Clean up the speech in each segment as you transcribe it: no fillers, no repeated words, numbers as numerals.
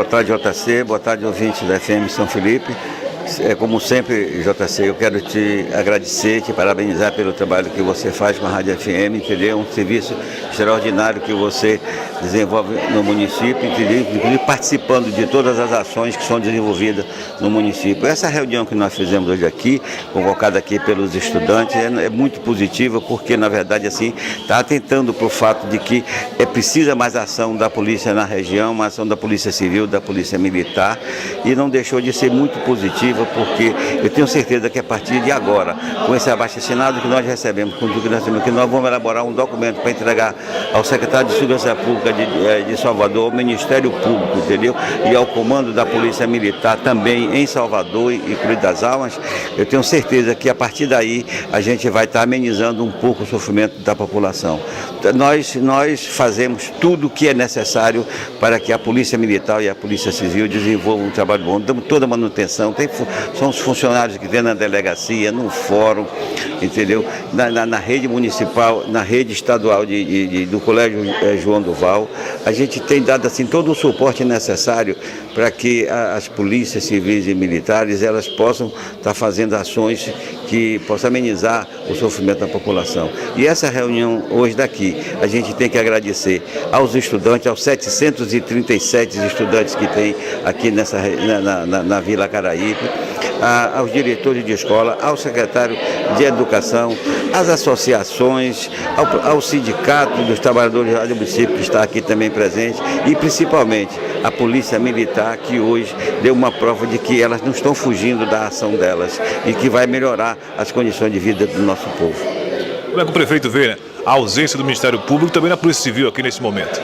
tarde, JC. Boa tarde, ouvintes da FM São Felipe. Como sempre, JC, eu quero te agradecer, te parabenizar pelo trabalho que você faz com a Rádio FM, entendeu? Um serviço extraordinário que você desenvolve no município, entendeu? Inclusive participando de todas as ações que são desenvolvidas no município. Essa reunião que nós fizemos hoje aqui, convocada aqui pelos estudantes, é muito positiva, porque, na verdade, assim, está atentando para o fato de que precisa mais ação da polícia na região, uma ação da Polícia Civil, da Polícia Militar, e não deixou de ser muito positiva, porque eu tenho certeza que a partir de agora, com esse abaixo-assinado que nós recebemos, com tudo que nós recebemos, que nós vamos elaborar um documento para entregar ao secretário de Segurança Pública de Salvador, ao Ministério Público, entendeu? E ao comando da Polícia Militar também em Salvador e Cruz das Almas. Eu tenho certeza que a partir daí a gente vai estar amenizando um pouco o sofrimento da população. Nós fazemos tudo o que é necessário para que a Polícia Militar e a Polícia Civil desenvolvam um trabalho bom, damos toda a manutenção, são os funcionários que tem na delegacia, no fórum, entendeu? Na rede municipal, na rede estadual do Colégio João Duval. A gente tem dado assim todo o suporte necessário para que as polícias civis e militares elas possam estar fazendo ações que possam amenizar o sofrimento da população. E essa reunião hoje daqui, a gente tem que agradecer aos estudantes, aos 737 estudantes que tem aqui na Vila Caraípe, aos diretores de escola, ao secretário de Educação, às associações, ao sindicato dos trabalhadores do município que está aqui também presente e principalmente a Polícia Militar, que hoje deu uma prova de que elas não estão fugindo da ação delas e que vai melhorar as condições de vida do nosso povo. Como é que o prefeito vê, né, a ausência do Ministério Público e também da Polícia Civil aqui nesse momento?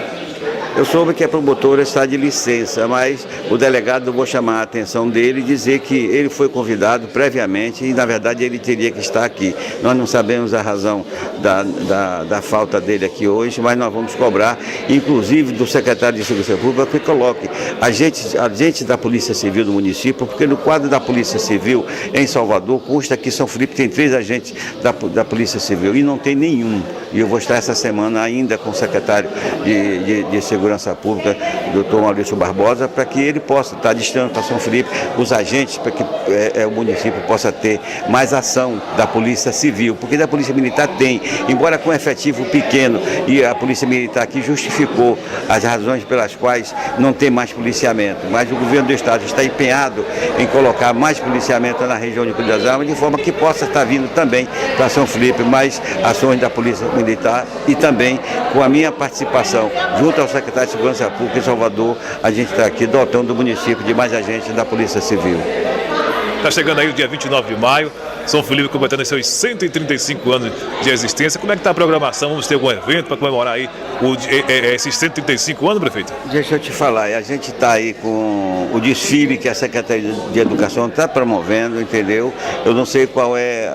Eu soube que a promotora está de licença, mas o delegado, eu vou chamar a atenção dele e dizer que ele foi convidado previamente e, na verdade, ele teria que estar aqui. Nós não sabemos a razão da falta dele aqui hoje, mas nós vamos cobrar, inclusive do secretário de Segurança Pública, que coloque agentes da Polícia Civil do município, porque no quadro da Polícia Civil em Salvador, consta que São Felipe tem 3 agentes da Polícia Civil e não tem nenhum. E eu vou estar essa semana ainda com o secretário de Segurança Pública, doutor Maurício Barbosa, para que ele possa estar distando para São Felipe os agentes, para que o município possa ter mais ação da Polícia Civil, porque da Polícia Militar tem, embora com efetivo pequeno, e a Polícia Militar aqui justificou as razões pelas quais não tem mais policiamento, mas o governo do estado está empenhado em colocar mais policiamento na região de Cruz das Almas, de forma que possa estar vindo também para São Felipe mais ações da Polícia Militar e também com a minha participação junto ao secretário de Segurança Pública em Salvador, a gente está aqui dotando o município de mais agentes da Polícia Civil. Está chegando aí o dia 29 de maio, São Felipe completando seus 135 anos de existência. Como é que está a programação? Vamos ter algum evento para comemorar aí esses 135 anos, prefeito? Deixa eu te falar, a gente está aí com o desfile que a Secretaria de Educação está promovendo, entendeu? Eu não sei qual é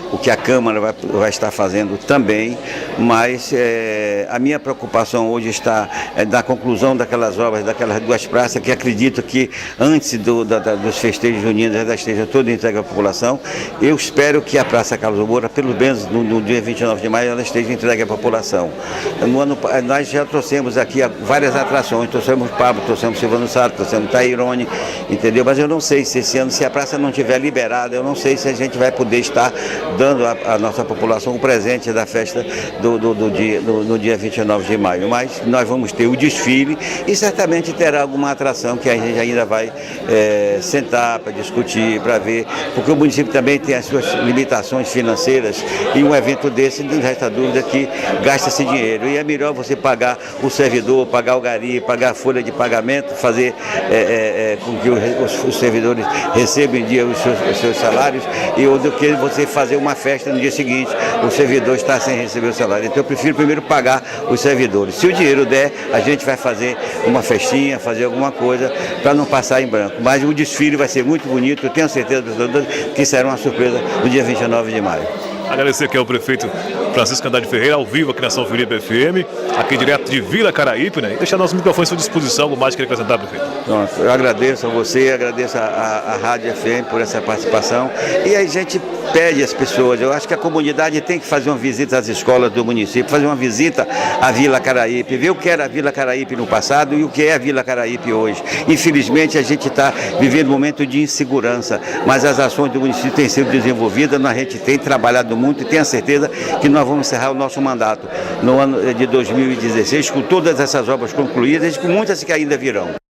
o que a Câmara vai estar fazendo também, mas a minha preocupação hoje está na conclusão daquelas obras, daquelas 2 praças, que acredito que antes dos festejos juninos ela esteja toda entregue à população. Eu espero que a Praça Carlos Moura, pelo menos no dia 29 de maio, ela esteja entregue à população. Nós já trouxemos aqui várias atrações, trouxemos Pablo, trouxemos Silvano Sato, trouxemos Tairone, entendeu? Mas eu não sei se esse ano, se a praça não estiver liberada, eu não sei se a gente vai poder estar dando à nossa população o presente da festa no dia 29 de maio. Mas nós vamos ter o desfile e certamente terá alguma atração que a gente ainda vai sentar para discutir, para ver, porque o município também tem as suas limitações financeiras e um evento desse, não resta dúvida que gasta-se dinheiro. E é melhor você pagar o servidor, pagar o gari, pagar a folha de pagamento, fazer com que os servidores recebam em dia os seus salários, do que você fazer uma festa no dia seguinte, o servidor está sem receber o salário. Então eu prefiro primeiro pagar os servidores. Se o dinheiro der, a gente vai fazer uma festinha, fazer alguma coisa para não passar em branco. Mas o desfile vai ser muito bonito, eu tenho certeza que será uma surpresa no dia 29 de maio. Agradecer aqui ao prefeito Francisco Andrade Ferreira, ao vivo aqui na São Felipe FM, aqui direto de Vila Caraípe, né? E deixar nossos microfones à sua disposição, algo mais que queira acrescentar, prefeito? Pronto, eu agradeço a você, agradeço a Rádio FM por essa participação e a gente pede às pessoas, eu acho que a comunidade tem que fazer uma visita às escolas do município, fazer uma visita à Vila Caraípe, ver o que era a Vila Caraípe no passado e o que é a Vila Caraípe hoje. Infelizmente a gente está vivendo um momento de insegurança, mas as ações do município têm sido desenvolvidas, a gente tem trabalhado muito e tenho a certeza que nós vamos encerrar o nosso mandato no ano de 2016 com todas essas obras concluídas e com muitas que ainda virão.